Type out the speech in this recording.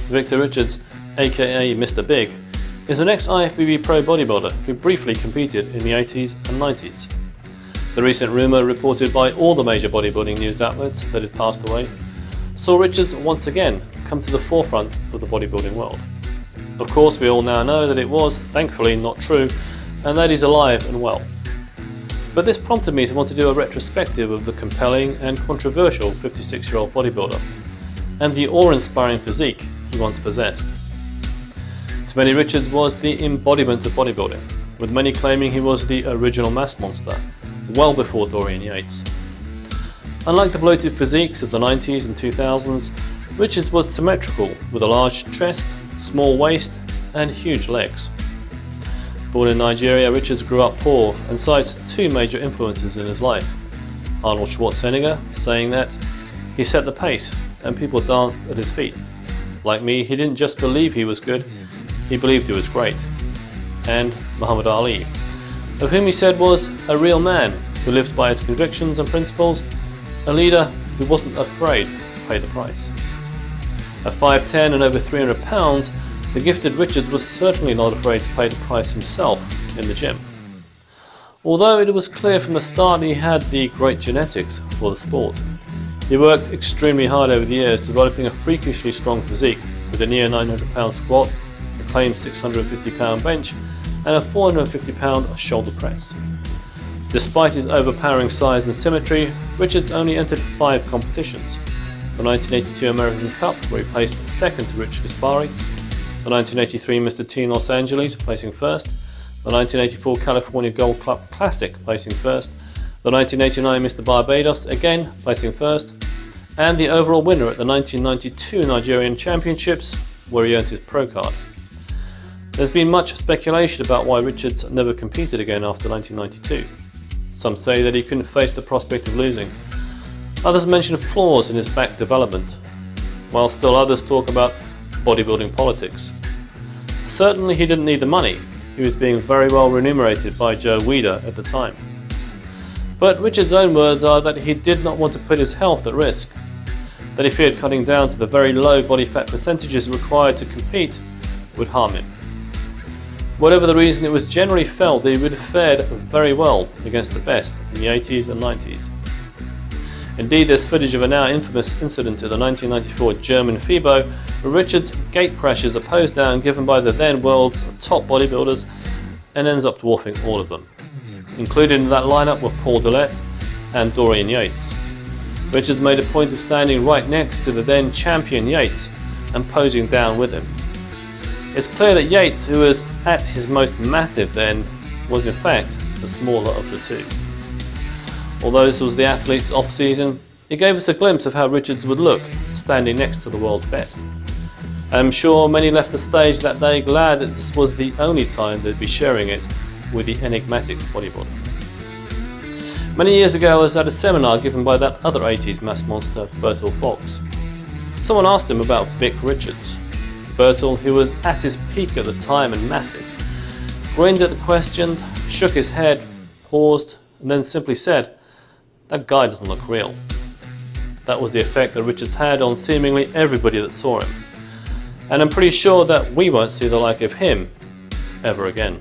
Victor Richards, aka Mr. Big, is an ex-IFBB pro bodybuilder who briefly competed in the 80s and 90s. The recent rumour reported by all the major bodybuilding news outlets that he'd passed away saw Richards once again come to the forefront of the bodybuilding world. Of course, we all now know that it was, thankfully, not true, and that he's alive and well. But this prompted me to want to do a retrospective of the compelling and controversial 56-year-old bodybuilder, and the awe-inspiring physique he once possessed. To many, Richards was the embodiment of bodybuilding, with many claiming he was the original mass monster, well before Dorian Yates. Unlike the bloated physiques of the 90s and 2000s, Richards was symmetrical with a large chest, small waist and huge legs. Born in Nigeria, Richards grew up poor and cites two major influences in his life. Arnold Schwarzenegger saying that he set the pace and people danced at his feet. Like me, he didn't just believe he was good, he believed he was great. And Muhammad Ali, of whom he said was a real man who lives by his convictions and principles, a leader who wasn't afraid to pay the price. At 5'10" and over 300 pounds, the gifted Richards was certainly not afraid to pay the price himself in the gym. Although it was clear from the start he had the great genetics for the sport. He worked extremely hard over the years, developing a freakishly strong physique with a near 900 pound squat, a claimed 650 pound bench and a 450 pound shoulder press. Despite his overpowering size and symmetry, Richards only entered 5 competitions: the 1982 American Cup, where he placed second to Rich Gaspari, the 1983 Mr. Teen Los Angeles, placing first, the 1984 California Gold Club Classic, placing first, the 1989 Mr. Barbados, again placing first, and the overall winner at the 1992 Nigerian Championships, where he earned his pro card. There's been much speculation about why Richards never competed again after 1992. Some say that he couldn't face the prospect of losing. Others mention flaws in his back development, while still others talk about bodybuilding politics. Certainly he didn't need the money, he was being very well remunerated by Joe Weider at the time. But Richards' own words are that he did not want to put his health at risk, that he feared cutting down to the very low body fat percentages required to compete would harm him. Whatever the reason, it was generally felt that he would have fared very well against the best in the 80s and 90s. Indeed, there's footage of a now infamous incident at the 1994 German FIBO, where Richards gate crashes a pose down given by the then world's top bodybuilders and ends up dwarfing all of them. Included in that lineup were Paul Dillette and Dorian Yates. Richards made a point of standing right next to the then champion Yates and posing down with him. It's clear that Yates, who was at his most massive then, was in fact the smaller of the two. Although this was the athlete's off-season, it gave us a glimpse of how Richards would look standing next to the world's best. I'm sure many left the stage that day glad that this was the only time they'd be sharing it with the enigmatic bodybuilder. Many years ago I was at a seminar given by that other 80s mass monster, Bertil Fox. Someone asked him about Vic Richards. Bertil, who was at his peak at the time and massive, grinned at the question, shook his head, paused, and then simply said, "That guy doesn't look real." That was the effect that Richards had on seemingly everybody that saw him. And I'm pretty sure that we won't see the like of him ever again.